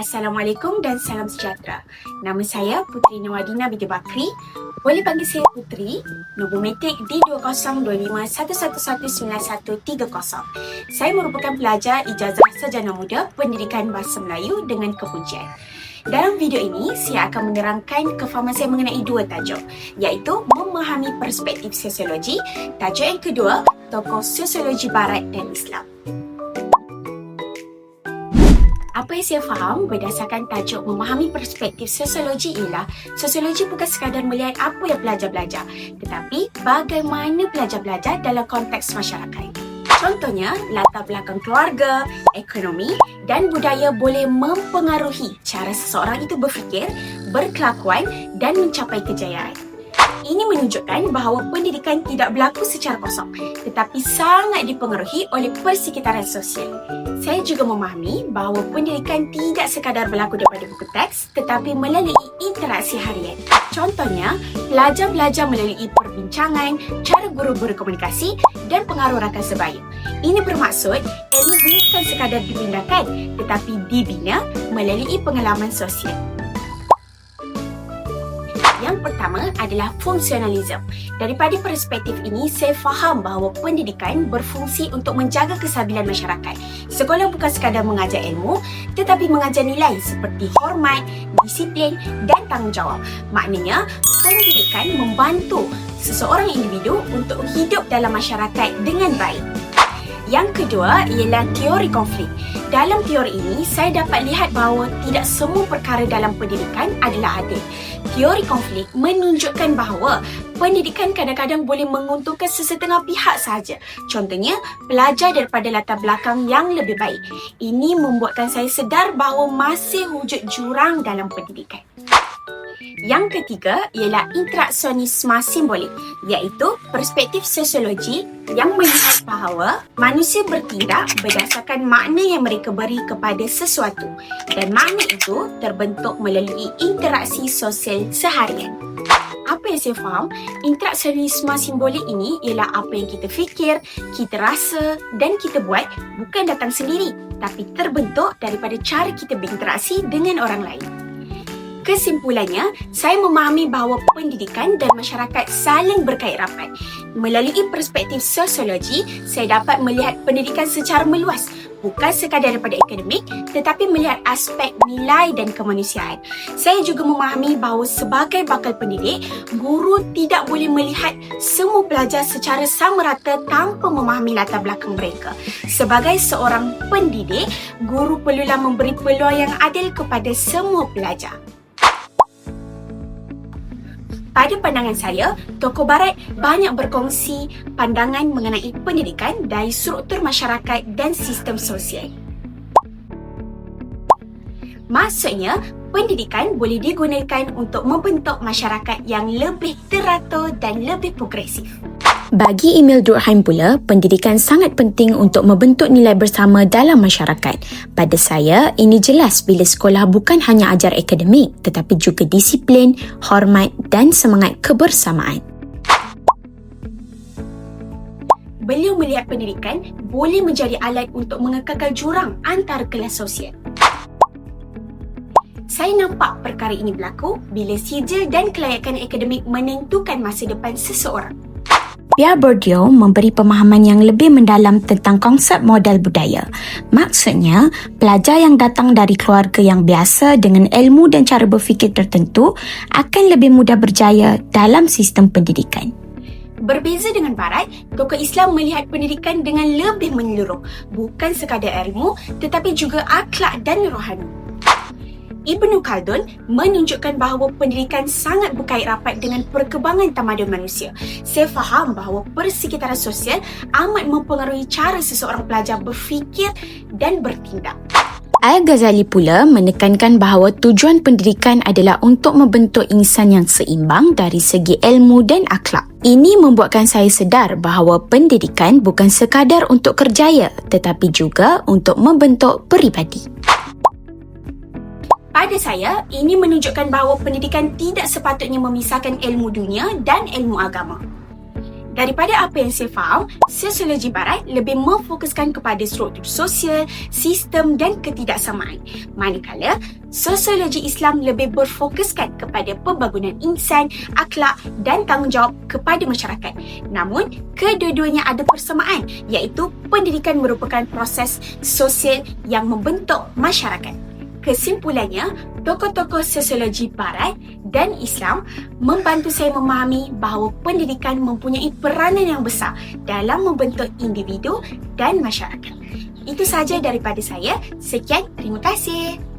Assalamualaikum dan salam sejahtera. Nama saya Putri Nawadina binti Bakri. Boleh panggil saya Putri. Nombor metrik D202511119130. Saya merupakan pelajar ijazah sarjana muda Pendidikan Bahasa Melayu dengan kepujian. Dalam video ini, saya akan menerangkan kefahaman saya mengenai dua tajuk, iaitu memahami perspektif sosiologi. Tajuk yang kedua, tokoh sosiologi Barat dan Islam. Apa yang saya faham berdasarkan tajuk memahami perspektif sosiologi ialah sosiologi bukan sekadar melihat apa yang pelajar belajar, tetapi bagaimana pelajar belajar dalam konteks masyarakat. Contohnya, latar belakang keluarga, ekonomi dan budaya boleh mempengaruhi cara seseorang itu berfikir, berkelakuan dan mencapai kejayaan. Ini menunjukkan bahawa pendidikan tidak berlaku secara kosong, tetapi sangat dipengaruhi oleh persekitaran sosial. Saya juga memahami bahawa pendidikan tidak sekadar berlaku daripada buku teks, tetapi melalui interaksi harian. Contohnya, pelajar belajar melalui perbincangan, cara guru berkomunikasi dan pengaruh rakan sebaya. Ini bermaksud ilmu bukan sekadar dipindahkan, tetapi dibina melalui pengalaman sosial. Yang pertama adalah fungsionalisme. Daripada perspektif ini, saya faham bahawa pendidikan berfungsi untuk menjaga kestabilan masyarakat. Sekolah bukan sekadar mengajar ilmu, tetapi mengajar nilai seperti hormat, disiplin dan tanggungjawab. Maknanya, pendidikan membantu seseorang individu untuk hidup dalam masyarakat dengan baik. Yang kedua ialah teori konflik. Dalam teori ini, saya dapat lihat bahawa tidak semua perkara dalam pendidikan adalah adil. Teori konflik menunjukkan bahawa pendidikan kadang-kadang boleh menguntungkan sesetengah pihak sahaja. Contohnya, pelajar daripada latar belakang yang lebih baik. Ini membuatkan saya sedar bahawa masih wujud jurang dalam pendidikan. Yang ketiga ialah interaksionisme simbolik, iaitu perspektif sosiologi yang melihat bahawa manusia bertindak berdasarkan makna yang mereka beri kepada sesuatu dan makna itu terbentuk melalui interaksi sosial seharian. Apa yang saya faham, interaksionisme simbolik ini ialah apa yang kita fikir, kita rasa dan kita buat bukan datang sendiri, tapi terbentuk daripada cara kita berinteraksi dengan orang lain. Kesimpulannya, saya memahami bahawa pendidikan dan masyarakat saling berkait rapat. Melalui perspektif sosiologi, saya dapat melihat pendidikan secara meluas, bukan sekadar daripada akademik, tetapi melihat aspek nilai dan kemanusiaan. Saya juga memahami bahawa sebagai bakal pendidik, guru tidak boleh melihat semua pelajar secara sama rata tanpa memahami latar belakang mereka. Sebagai seorang pendidik, guru perlulah memberi peluang yang adil kepada semua pelajar. Pada pandangan saya, tokoh Barat banyak berkongsi pandangan mengenai pendidikan dari struktur masyarakat dan sistem sosial. Maksudnya, pendidikan boleh digunakan untuk membentuk masyarakat yang lebih teratur dan lebih progresif. Bagi Emil Durkheim pula, pendidikan sangat penting untuk membentuk nilai bersama dalam masyarakat. Pada saya, ini jelas bila sekolah bukan hanya ajar akademik tetapi juga disiplin, hormat dan semangat kebersamaan. Beliau melihat pendidikan boleh menjadi alat untuk mengekalkan jurang antara kelas sosial. Saya nampak perkara ini berlaku bila sijil dan kelayakan akademik menentukan masa depan seseorang. Pierre Bourdieu memberi pemahaman yang lebih mendalam tentang konsep model budaya. Maksudnya, pelajar yang datang dari keluarga yang biasa dengan ilmu dan cara berfikir tertentu akan lebih mudah berjaya dalam sistem pendidikan. Berbeza dengan Barat, tokoh Islam melihat pendidikan dengan lebih menyeluruh, bukan sekadar ilmu tetapi juga akhlak dan rohani. Ibnu Khaldun menunjukkan bahawa pendidikan sangat berkait rapat dengan perkembangan tamadun manusia. Saya faham bahawa persekitaran sosial amat mempengaruhi cara seseorang pelajar berfikir dan bertindak. Al-Ghazali pula menekankan bahawa tujuan pendidikan adalah untuk membentuk insan yang seimbang dari segi ilmu dan akhlak. Ini membuatkan saya sedar bahawa pendidikan bukan sekadar untuk kerjaya tetapi juga untuk membentuk peribadi. Pada saya, ini menunjukkan bahawa pendidikan tidak sepatutnya memisahkan ilmu dunia dan ilmu agama. Daripada apa yang saya faham, sosiologi barat lebih memfokuskan kepada struktur sosial, sistem dan ketidaksamaan. Manakala, sosiologi Islam lebih berfokuskan kepada pembangunan insan, akhlak dan tanggungjawab kepada masyarakat. Namun, kedua-duanya ada persamaan, iaitu pendidikan merupakan proses sosial yang membentuk masyarakat. Kesimpulannya, tokoh-tokoh sosiologi barat dan Islam membantu saya memahami bahawa pendidikan mempunyai peranan yang besar dalam membentuk individu dan masyarakat. Itu sahaja daripada saya. Sekian, terima kasih.